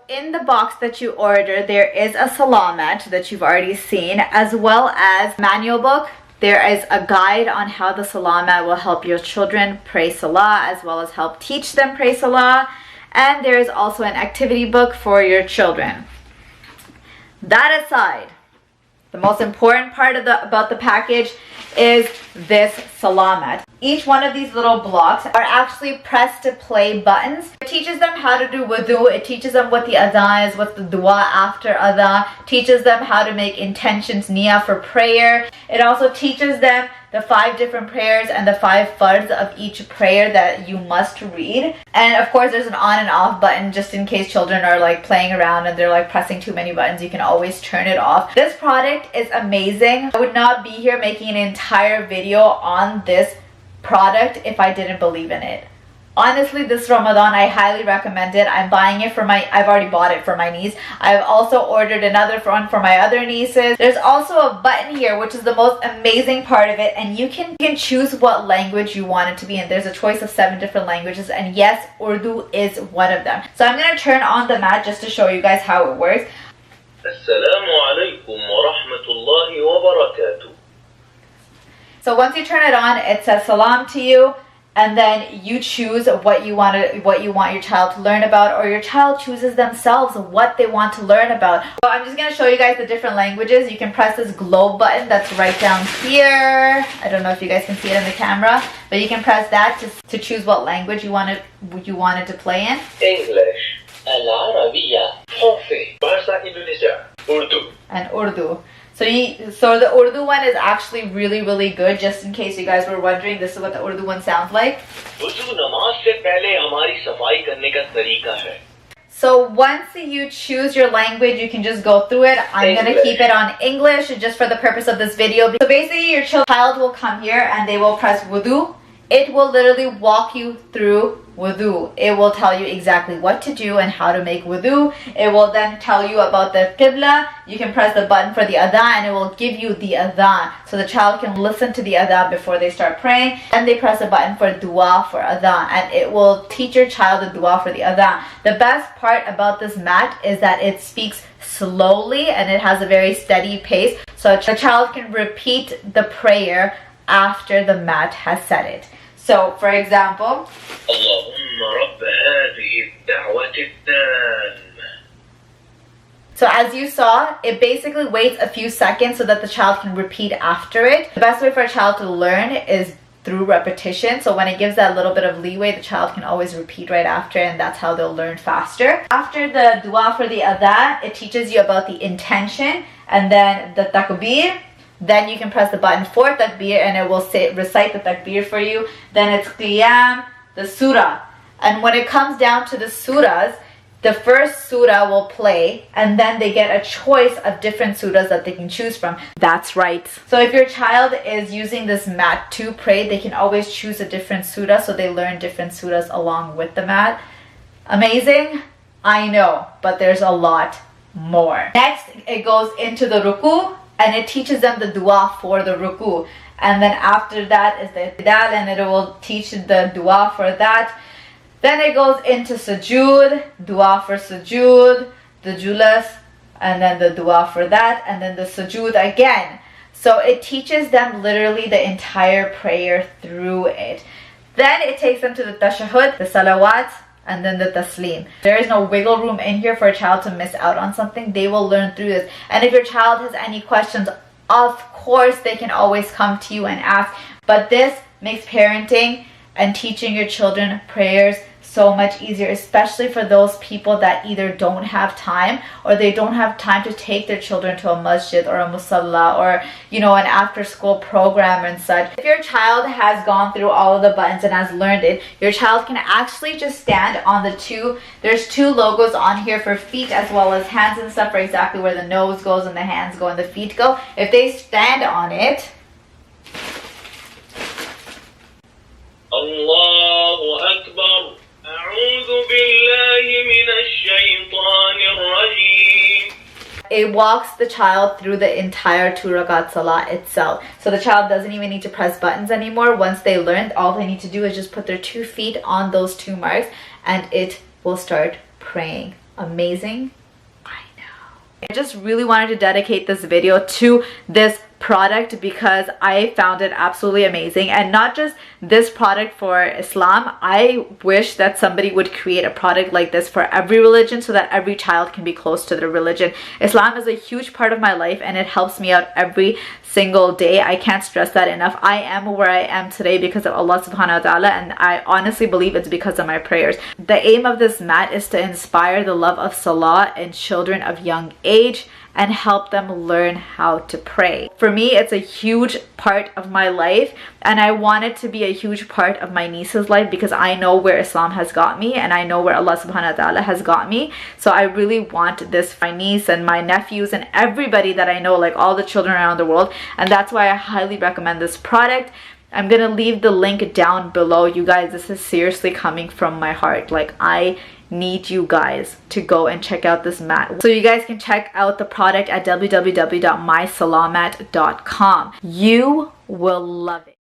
in the box that you order, there is a Salah Mat that you've already seen, as well as manual book. There is a guide on how the Salah Mat will help your children pray Salah, as well as help teach them pray Salah. And there is also an activity book for your children. That aside, the most important part about the package is this Salah Mat. Each one of these little blocks are actually press to play buttons. It teaches them how to do wudu. It teaches them what the adhan is, what's the dua after adhan. Teaches them how to make intentions, niyyah for prayer. It also teaches them the 5 different prayers and the 5 fards of each prayer that you must read. And of course there's an on and off button just in case children are like playing around and they're like pressing too many buttons. You can always turn it off. This product is amazing. I would not be here making an entire video on this product if I didn't believe in it. Honestly, this Ramadan, I highly recommend it. I'm buying it for I've already bought it for my niece. I've also ordered another one for my other nieces. There's also a button here, which is the most amazing part of it. And you can choose what language you want it to be in. There's a choice of 7 different languages. And yes, Urdu is one of them. So I'm going to turn on the mat just to show you guys how it works. Assalamu alaikum wa rahmatullahi wa barakatuh. So once you turn it on, it says Salaam to you. And then you choose what you want your child to learn about, or your child chooses themselves what they want to learn about. So I'm just going to show you guys the different languages. You can press this globe button that's right down here. I don't know if you guys can see it in the camera, but you can press that to choose what language you wanted to play in. English, Al-Arabiya, Hausa, Bahasa Indonesia, Urdu. And Urdu. So the Urdu one is actually really, really good. Just in case you guys were wondering, this is what the Urdu one sounds like. So once you choose your language, you can just go through it. I'm going to keep it on English just for the purpose of this video. So basically your child will come here and they will press wudu. It will literally walk you through wudu. It will tell you exactly what to do and how to make wudu. It will then tell you about the qibla. You can press the button for the adhan and it will give you the adhan. So the child can listen to the adhan before they start praying. And they press a button for dua for adhan. And it will teach your child the dua for the adhan. The best part about this mat is that it speaks slowly and it has a very steady pace. So the child can repeat the prayer after the mat has said it. So, for example, so as you saw, it basically waits a few seconds so that the child can repeat after it. The best way for a child to learn is through repetition. So when it gives that little bit of leeway, the child can always repeat right after, and that's how they'll learn faster. After the dua for the adhan, it teaches you about the intention and then the takbir. Then you can press the button for takbir and it will recite the takbir for you. Then it's qiyam, the surah. And when it comes down to the surahs, the first surah will play and then they get a choice of different surahs that they can choose from. That's right. So if your child is using this mat to pray, they can always choose a different surah so they learn different surahs along with the mat. Amazing? I know, but there's a lot more. Next, it goes into the ruku. And it teaches them the dua for the ruku. And then after that is the i'tidal, and it will teach the dua for that. Then it goes into sujood, dua for sujood, the julas, and then the dua for that, and then the sujood again. So it teaches them literally the entire prayer through it. Then it takes them to the tashahhud, the salawat, and then the taslim. There is no wiggle room in here for a child to miss out on something. They will learn through this. And if your child has any questions, of course they can always come to you and ask. But this makes parenting and teaching your children prayers so much easier, especially for those people that either don't have time or they don't have time to take their children to a masjid or a musalla or, you know, an after school program and such. If your child has gone through all of the buttons and has learned it, your child can actually just stand on there's 2 logos on here for feet as well as hands and stuff, for exactly where the nose goes and the hands go and the feet go. If they stand on it, Allahu Akbar. It walks the child through the entire 2 rakat salah itself. So the child doesn't even need to press buttons anymore. Once they learn, all they need to do is just put their 2 feet on those 2 marks and it will start praying amazing? I know. I just really wanted to dedicate this video to this product because I found it absolutely amazing. And not just this product for Islam, I wish that somebody would create a product like this for every religion so that every child can be close to their religion. Islam is a huge part of my life and it helps me out every single day. I can't stress that enough. I am where I am today because of Allah subhanahu wa ta'ala, and I honestly believe it's because of my prayers. The aim of this mat is to inspire the love of Salah in children of young age and help them learn how to pray. For me, it's a huge part of my life, and I want it to be a huge part of my niece's life because I know where Islam has got me and I know where Allah subhanahu wa ta'ala has got me. So I really want this for my niece and my nephews and everybody that I know, like all the children around the world, and that's why I highly recommend this product. I'm gonna leave the link down below. You guys, this is seriously coming from my heart. Like, I need you guys to go and check out this mat. So you guys can check out the product at www.MySalahMat.com. You will love it.